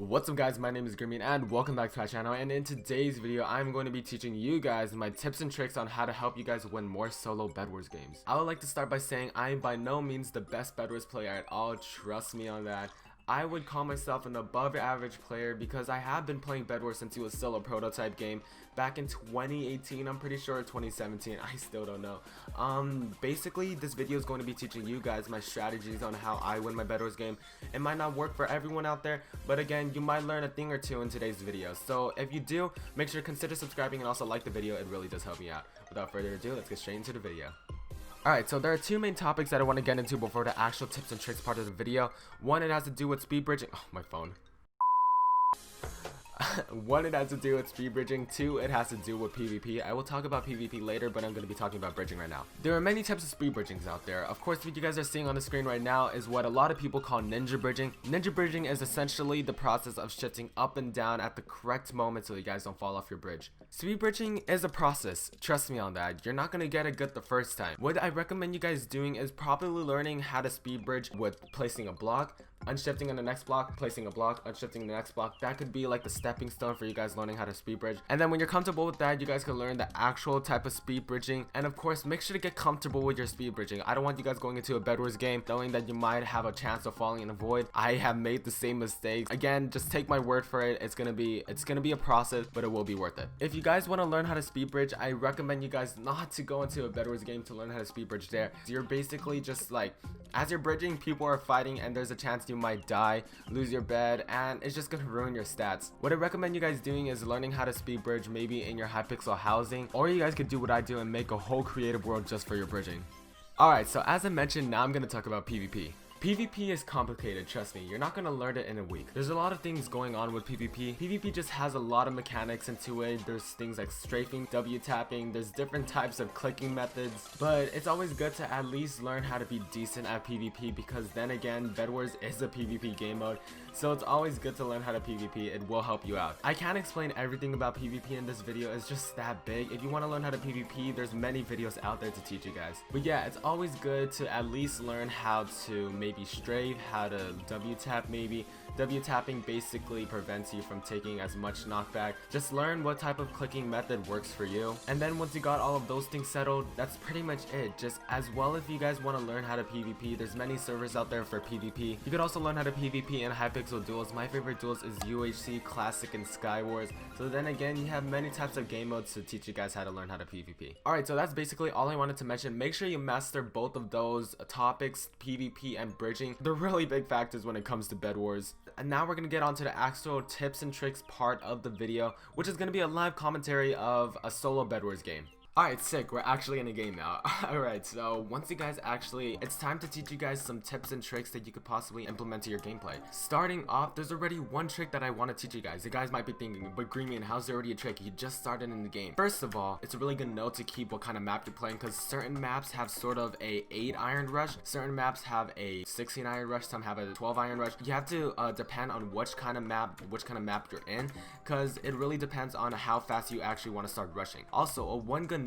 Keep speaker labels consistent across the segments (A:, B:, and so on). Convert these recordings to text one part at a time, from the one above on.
A: What's up guys, my name is Greamien and welcome back to my channel, and in today's video I'm going to be teaching you guys my tips and tricks on how to help you guys win more solo Bedwars games. I would like to start by saying I am by no means the best Bedwars player at all, trust me on that. I would call myself an above average player because I have been playing Bedwars since it was still a prototype game back in 2018, I'm pretty sure, 2017, I still don't know. Basically this video is going to be teaching you guys my strategies on how I win my Bedwars game. It might not work for everyone out there, but again, you might learn a thing or two in today's video. So if you do, make sure to consider subscribing and also like the video, it really does help me out. Without further ado, let's get straight into the video. Alright, so there are two main topics that I want to get into before the actual tips and tricks part of the video. One, it has to do with speed bridging. Oh, my phone. One, it has to do with speed bridging. Two, it has to do with PvP. I will talk about PvP later, but I'm going to be talking about bridging right now. There are many types of speed bridgings out there. Of course, what you guys are seeing on the screen right now is what a lot of people call ninja bridging. Ninja bridging is essentially the process of shifting up and down at the correct moment so you guys don't fall off your bridge. Speed bridging is a process, trust me on that. You're not going to get it good the first time. What I recommend you guys doing is probably learning how to speed bridge with placing a block, unshifting on the next block, placing a block, unshifting the next block. That could be like the stepping stone for you guys learning how to speed bridge. And then when you're comfortable with that, you guys can learn the actual type of speed bridging. And of course, make sure to get comfortable with your speed bridging. I don't want you guys going into a Bedwars game knowing that you might have a chance of falling in a void. I have made the same mistakes. Again, just take my word for it. It's gonna be a process, but it will be worth it. If you guys want to learn how to speed bridge, I recommend you guys not to go into a Bedwars game to learn how to speed bridge there. You're basically just like, as you're bridging, people are fighting and there's a chance you might die, lose your bed, and it's just gonna ruin your stats. What I recommend you guys doing is learning how to speed bridge maybe in your Hypixel housing, or you guys could do what I do and make a whole creative world just for your bridging. Alright, so as I mentioned, now I'm gonna talk about PvP. PvP is complicated, trust me, you're not gonna learn it in a week. There's a lot of things going on with PvP. PvP just has a lot of mechanics into it. There's things like strafing, W tapping, there's different types of clicking methods, but it's always good to at least learn how to be decent at PvP because then again, Bedwars is a PvP game mode, so it's always good to learn how to PvP. It will help you out. I can't explain everything about PvP in this video, it's just that big. If you want to learn how to PvP, there's many videos out there to teach you guys. But yeah, it's always good to at least learn how to maybe strafe, how to W tap maybe. W tapping basically prevents you from taking as much knockback. Just learn what type of clicking method works for you. And then once you got all of those things settled, that's pretty much it. Just as well, if you guys want to learn how to PvP, there's many servers out there for PvP. You could also learn how to PvP in Hypixel duels. My favorite duels is 𝐒𝐔𝐁𝐄, Classic, and Skywars. So then again, you have many types of game modes to teach you guys how to learn how to PvP. Alright, so that's basically all I wanted to mention. Make sure you master both of those topics, PvP and bridging. They're really big factors when it comes to Bedwars. And now we're going to get on to the actual tips and tricks part of the video, which is going to be a live commentary of a solo Bedwars game. Alright, sick, we're actually in a game now. Alright, so once you guys it's time to teach you guys some tips and tricks that you could possibly implement to your gameplay. Starting off, there's already one trick that I want to teach you guys. You guys might be thinking, but Greamien, how's there already a trick? You just started in the game. First of all, it's a really good note to keep what kind of map you're playing, because certain maps have sort of a 8 iron rush, certain maps have a 16 iron rush, some have a 12 iron rush. You have to depend on which kind of map you're in, because it really depends on how fast you actually want to start rushing. Also, one good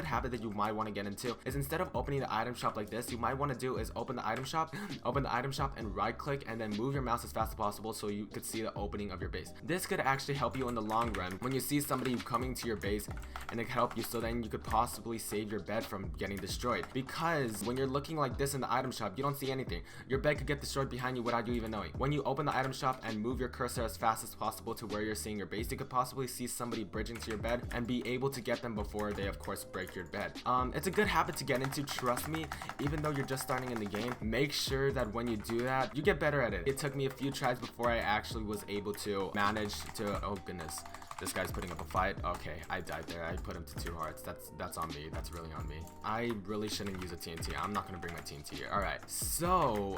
A: habit that you might want to get into is, instead of opening the item shop like this, you might want to do is open the item shop and right click and then move your mouse as fast as possible so you could see the opening of your base. This could actually help you in the long run when you see somebody coming to your base, and it could help you so then you could possibly save your bed from getting destroyed, because when you're looking like this in the item shop, you don't see anything. Your bed could get destroyed behind you without you even knowing. When you open the item shop and move your cursor as fast as possible to where you're seeing your base, you could possibly see somebody bridging to your bed and be able to get them before they of course break your bed. It's a good habit to get into, trust me. Even though you're just starting in the game, make sure that when you do that, you get better at it. It took me a few tries before I actually was able to manage to, oh goodness, this guy's putting up a fight. Okay, I died there. I put him to 2 hearts. That's on me. That's really on me. I really shouldn't use a TNT. I'm not gonna bring my TNT here. Alright, so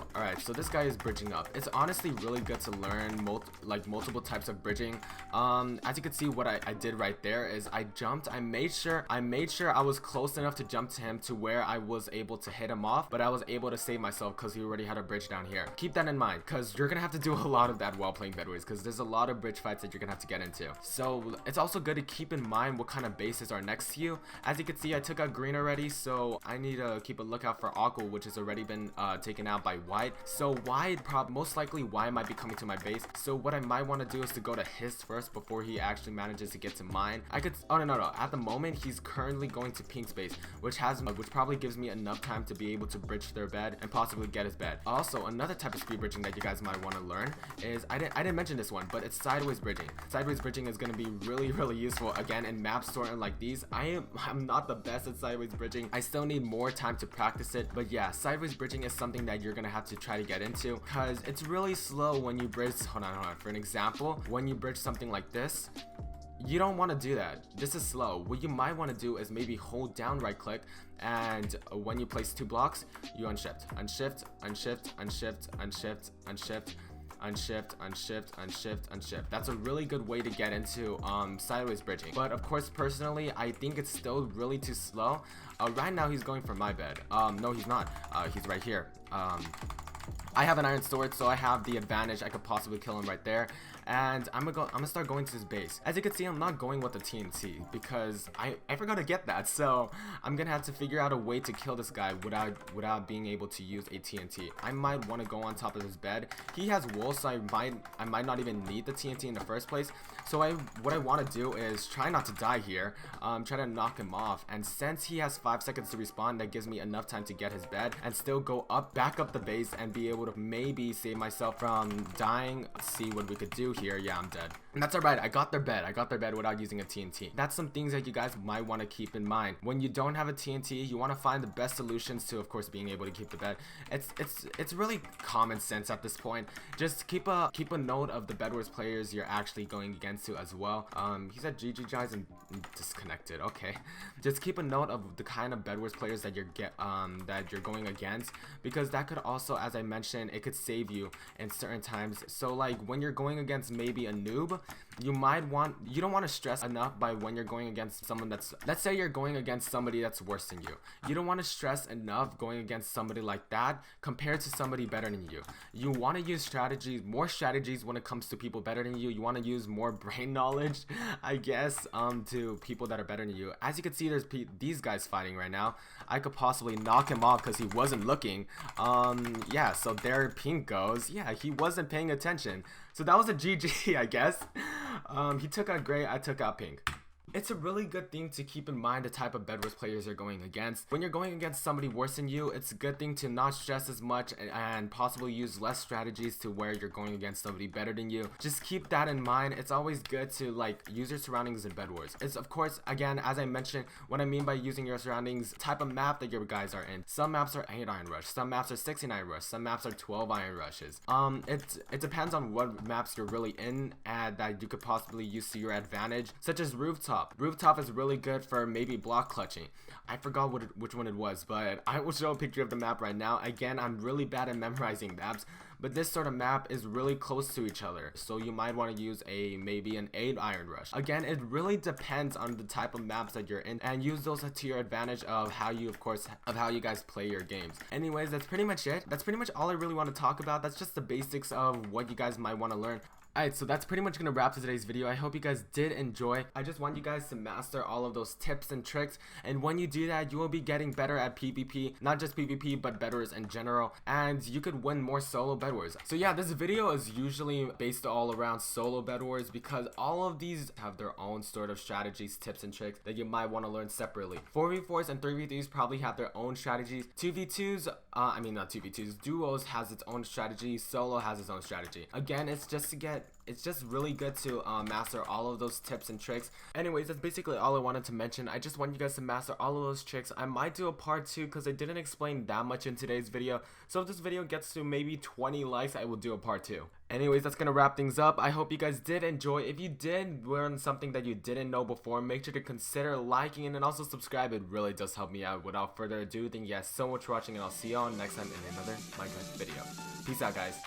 A: this guy is bridging up. It's honestly really good to learn multiple types of bridging. As you can see, what I did right there is I jumped. I made sure I was close enough to jump to him to where I was able to hit him off, but I was able to save myself because he already had a bridge down here. Keep that in mind, because you're gonna have to do a lot of that while playing Bedwars, because there's a lot of bridge fights that you're gonna have to get into. So So it's also good to keep in mind what kind of bases are next to you. As you can see, I took out green already, so I need to keep a lookout for 𝐒𝐔𝐿, which has already been taken out by white. So white, most likely white might be coming to my base. So what I might want to do is to go to his first before he actually manages to get to mine. I could, oh no, at the moment he's currently going to pink's base, which probably gives me enough time to be able to bridge their bed and possibly get his bed. Also, another type of speed bridging that you guys might want to learn is, I didn't mention this one, but it's sideways bridging. Sideways bridging is going to be really useful again in maps sorting like these. I'm not the best at sideways bridging. I still need more time to practice it, but yeah, sideways bridging is something that you're gonna have to try to get into because it's really slow when you bridge. Hold on. For an example, when you bridge something like this, you don't want to do that. This is slow. What you might want to do is maybe hold down right click, and when you place 2 blocks, you unshift, unshift, unshift, unshift, unshift, unshift, unshift, unshift, unshift, unshift. That's a really good way to get into sideways bridging. But of course, personally, I think it's still really too slow. Right now he's going for my bed. No, he's not. He's right here. I have an iron sword, so I have the advantage. I could possibly kill him right there. And I'm gonna start going to his base. As you can see, I'm not going with the TNT because I forgot to get that. So I'm gonna have to figure out a way to kill this guy without being able to use a TNT. I might want to go on top of his bed. He has wool, so I might not even need the TNT in the first place. So what I want to do is try not to die here. Try to knock him off. And since he has 5 seconds to respawn, that gives me enough time to get his bed and still go back up the base and be able to maybe save myself from dying. Let's see what we could do here. Yeah, I'm dead. And that's alright. I got their bed. I got their bed without using a TNT. That's some things that you guys might want to keep in mind. When you don't have a TNT, you want to find the best solutions to, of course, being able to keep the bed. It's really common sense at this point. Just keep a note of the Bedwars players you're actually going against to as well. He said GG guys and disconnected. Okay. Just keep a note of the kind of Bedwars players that you're going against, because that could also, as I mentioned, it could save you in certain times. So like when you're going against maybe a noob, you don't want to stress enough by when you're going against someone that's, let's say you're going against somebody that's worse than you. You don't want to stress enough going against somebody like that compared to somebody better than you. You want to use more strategies when it comes to people better than you. You want to use more brain knowledge, I guess, to people that are better than you. As you can see, there's these guys fighting right now. I could possibly knock him off because he wasn't looking. Yeah, so there pink goes. Yeah, he wasn't paying attention. So that was a GG, I guess. He took out gray, I took out pink. It's a really good thing to keep in mind the type of Bedwars players you're going against. When you're going against somebody worse than you, it's a good thing to not stress as much and possibly use less strategies to where you're going against somebody better than you. Just keep that in mind. It's always good to like use your surroundings in Bedwars. It's of course, again, as I mentioned, what I mean by using your surroundings, type of map that your guys are in. Some maps are 8 iron rush, some maps are 16 iron rush, some maps are 12 iron rushes. It depends on what maps you're really in and that you could possibly use to your advantage, such as rooftop. Rooftop is really good for maybe block clutching. I forgot which one it was, but I will show a picture of the map right now. Again, I'm really bad at memorizing maps, but this sort of map is really close to each other, so you might want to use maybe an 8 iron rush. Again, it really depends on the type of maps that you're in, and use those to your advantage of how you guys play your games. Anyways, that's pretty much it. That's pretty much all I really want to talk about. That's just the basics of what you guys might want to learn. Alright, so that's pretty much gonna wrap today's video. I hope you guys did enjoy. I just want you guys to master all of those tips and tricks, and when you do that, you will be getting better at PvP, not just PvP, but Bedwars in general, and you could win more solo Bedwars. So yeah, this video is usually based all around solo Bedwars because all of these have their own sort of strategies, tips, and tricks that you might want to learn separately. 4v4s and 3v3s probably have their own strategies. 2v2s, not 2v2s, duos has its own strategy, solo has its own strategy. Again, it's just really good to master all of those tips and tricks. Anyways, that's basically all I wanted to mention. I just want you guys to master all of those tricks. I might do a part 2 because I didn't explain that much in today's video. So if this video gets to maybe 20 likes, I will do a part 2. Anyways, that's gonna wrap things up. I hope you guys did enjoy. If you did learn something that you didn't know before, make sure to consider liking and then also subscribe. It really does help me out. Without further ado, thank you guys so much for watching, and I'll see you all next time in another Minecraft video. Peace out, guys.